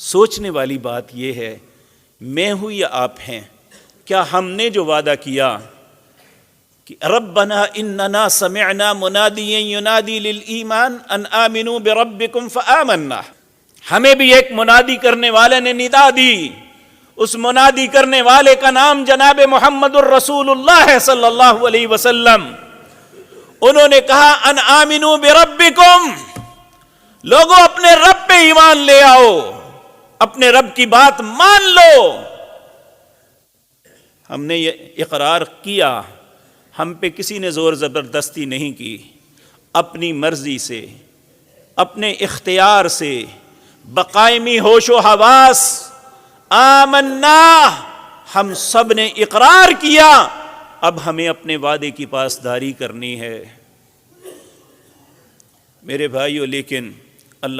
سوچنے والی بات یہ ہے، میں ہوں یا آپ ہیں، کیا ہم نے جو وعدہ کیا کہ ربنا اننا سمعنا منادیا ینادی للایمان ان آمنوا بربکم فآمنا، ہمیں بھی ایک منادی کرنے والے نے ندا دی، اس منادی کرنے والے کا نام جناب محمد الرسول اللہ ہے صلی اللہ علیہ وسلم۔ انہوں نے کہا ان آمنوا بربکم، لوگوں اپنے رب پہ ایمان لے آؤ، اپنے رب کی بات مان لو۔ ہم نے یہ اقرار کیا، ہم پہ کسی نے زور زبردستی نہیں کی، اپنی مرضی سے، اپنے اختیار سے، بقائمی ہوش و حواس، آمنا، ہم سب نے اقرار کیا، اب ہمیں اپنے وعدے کی پاسداری کرنی ہے۔ میرے بھائیو، لیکن